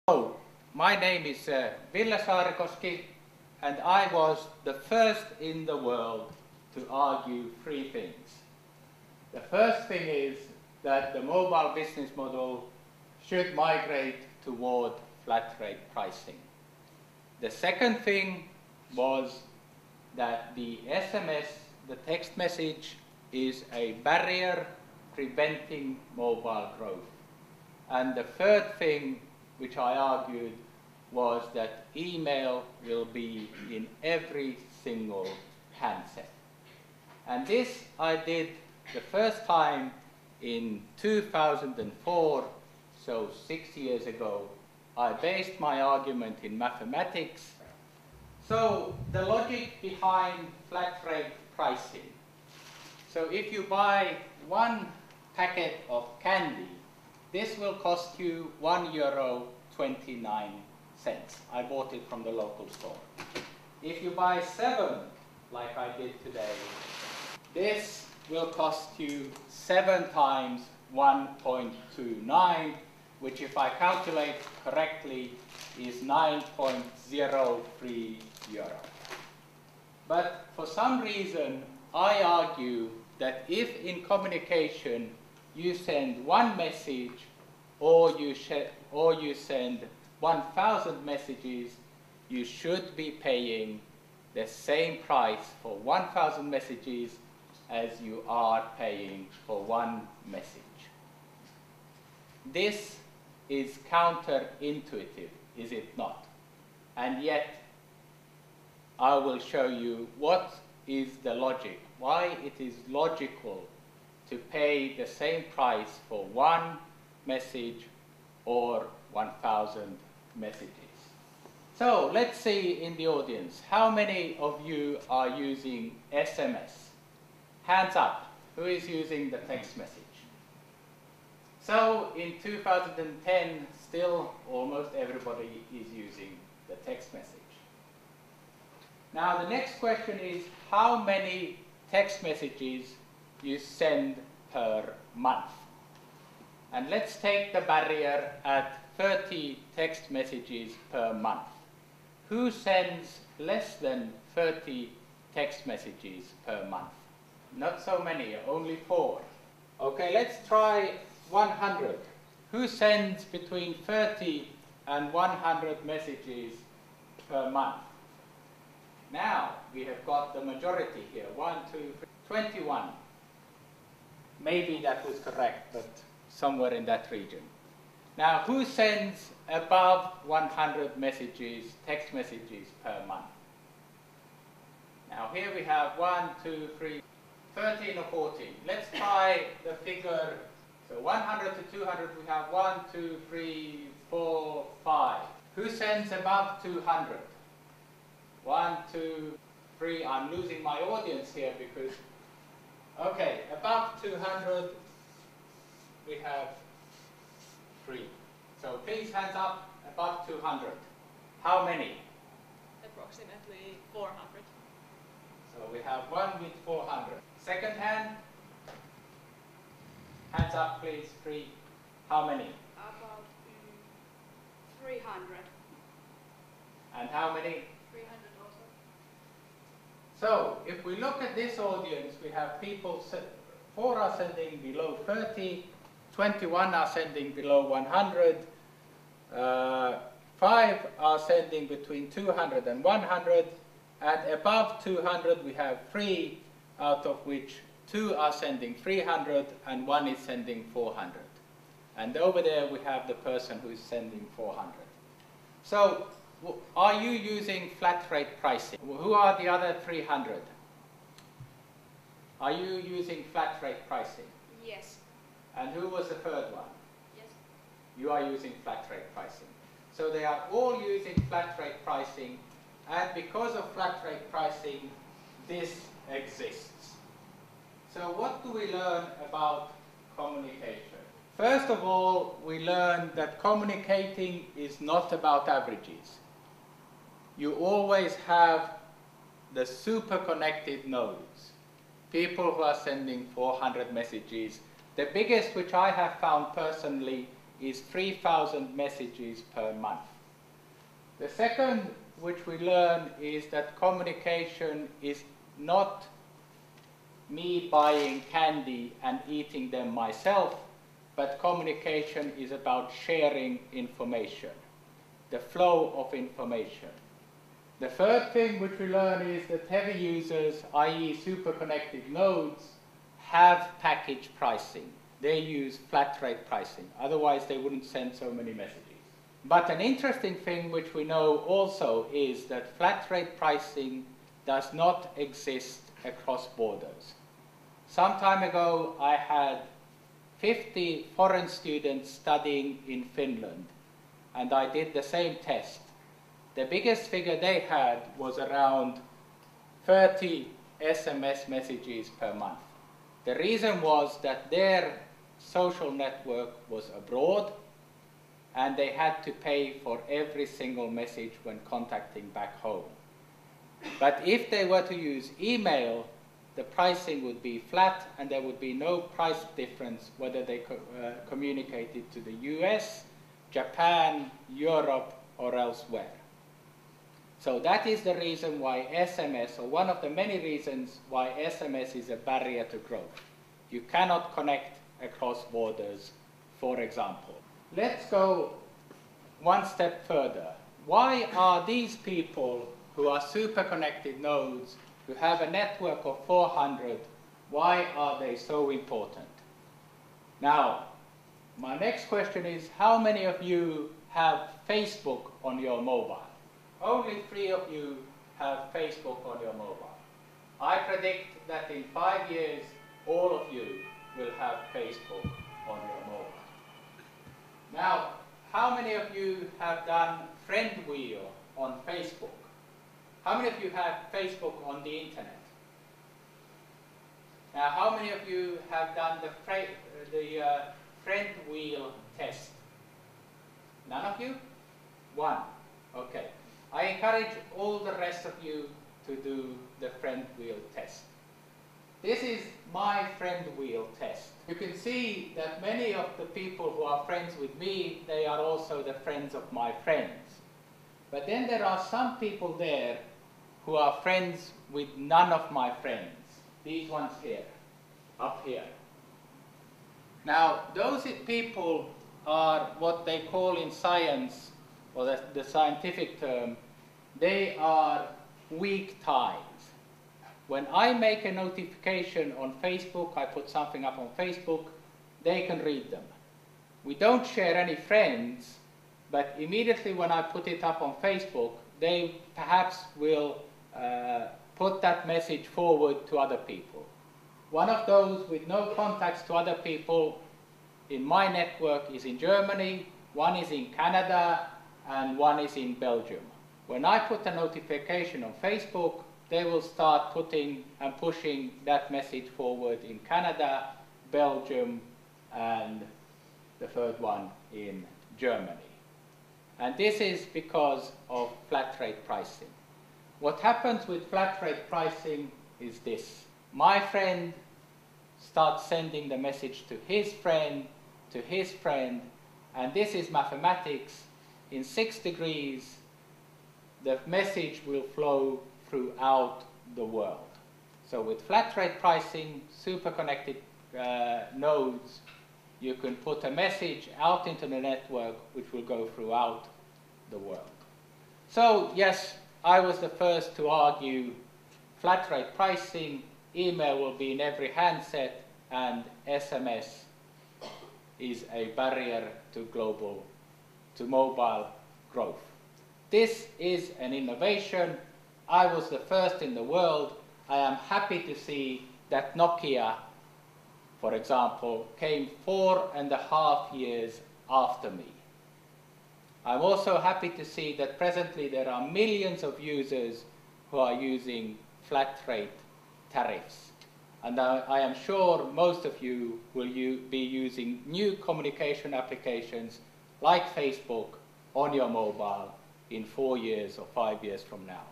Hello, my name is Ville Saarikoski, and I was the first in the world to argue three things. The first thing is that the mobile business model should migrate toward flat rate pricing. The second thing was that the SMS, the text message, is a barrier preventing mobile growth. And the third thing which I argued was that email will be in every single handset. And this I did the first time in 2004, so 6 years ago. I based my argument in mathematics. So the logic behind flat rate pricing. So if you buy one packet of candy, this will cost you €1.29. I bought it from the local store. If you buy 7, like I did today, this will cost you 7 times 1.29, which if I calculate correctly is €9.03. But for some reason, I argue that if in communication you send one message or you send 1,000 messages, you should be paying the same price for 1,000 messages as you are paying for one message. This is counterintuitive, is it not? And yet, I will show you what is the logic, why it is logical to pay the same price for one message or 1,000 messages. So let's see in the audience, how many of you are using SMS? Hands up, who is using the text message? So in 2010, still almost everybody is using the text message. Now the next question is, how many text messages you send per month? And let's take the barrier at 30 text messages per month. Who sends less than 30 text messages per month? Not so many, only 4. Okay, let's try 100. Who sends between 30 and 100 messages per month? Now we have got the majority here, 1, 2, 3, 21. Maybe that was correct, but somewhere in that region. Now, who sends above 100 messages, text messages per month? Now, here we have 1, 2, 3, 13 or 14. Let's try the figure. So 100 to 200, we have 1, 2, 3, 4, 5. Who sends above 200? 1, 2, 3. I'm losing my audience here because, okay, above 200, we have 3. So please, hands up, above 200. How many? Approximately 400. So we have 1 with 400. Second hand? Hands up, please, 3. How many? About 300. And how many? 300 also. So if we look at this audience, we have people, 4 are sending below 30, 21 are sending below 100, 5 are sending between 200 and 100, and above 200 we have 3, out of which 2 are sending 300 and 1 is sending 400. And over there we have the person who is sending 400. So are you using flat rate pricing? Who are the other 300? Are you using flat rate pricing? Yes. And who was the third one? Yes. You are using flat rate pricing. So they are all using flat rate pricing, and because of flat rate pricing, this exists. So what do we learn about communication? First of all, we learn that communicating is not about averages. You always have the super connected nodes. People who are sending 400 messages. The biggest which I have found personally is 3,000 messages per month. The second which we learn is that communication is not me buying candy and eating them myself, but communication is about sharing information, the flow of information. The third thing which we learn is that heavy users, i.e. super connected nodes, have package pricing. They use flat rate pricing, otherwise they wouldn't send so many messages. But an interesting thing which we know also is that flat rate pricing does not exist across borders. Some time ago I had 50 foreign students studying in Finland, and I did the same test. The biggest figure they had was around 30 SMS messages per month. The reason was that their social network was abroad, and they had to pay for every single message when contacting back home. But if they were to use email, the pricing would be flat and there would be no price difference whether they communicated to the US, Japan, Europe, or elsewhere. So that is the reason why SMS, or one of the many reasons why SMS is a barrier to growth. You cannot connect across borders, for example. Let's go one step further. Why are these people who are super connected nodes, who have a network of 400, why are they so important? Now, my next question is, how many of you have Facebook on your mobile? Only 3 of you have Facebook on your mobile. I predict that in 5 years, all of you will have Facebook on your mobile. Now, how many of you have done friend wheel on Facebook? How many of you have Facebook on the internet? Now, how many of you have done the friend wheel test? None of you? 1. Okay. I encourage all the rest of you to do the friend wheel test. This is my friend wheel test. You can see that many of the people who are friends with me, they are also the friends of my friends. But then there are some people there who are friends with none of my friends. These ones here, up here. Now, those people are what they call in science, or the scientific term, they are weak ties. When I make a notification on Facebook, I put something up on Facebook, they can read them. We don't share any friends, but immediately when I put it up on Facebook, they perhaps will put that message forward to other people. One of those with no contacts to other people in my network is in Germany, one is in Canada, and one is in Belgium. When I put a notification on Facebook, they will start putting and pushing that message forward in Canada, Belgium, and the third one in Germany. And this is because of flat rate pricing. What happens with flat rate pricing is this. My friend starts sending the message to his friend, and this is mathematics. In 6 degrees, the message will flow throughout the world. So with flat rate pricing, super connected nodes, you can put a message out into the network which will go throughout the world. So yes, I was the first to argue flat rate pricing, email will be in every handset, and SMS is a barrier to mobile growth. This is an innovation. I was the first in the world. I am happy to see that Nokia, for example, came 4.5 years after me. I'm also happy to see that presently there are millions of users who are using flat rate tariffs. And I am sure most of you will be using new communication applications like Facebook on your mobile in 4 years or 5 years from now.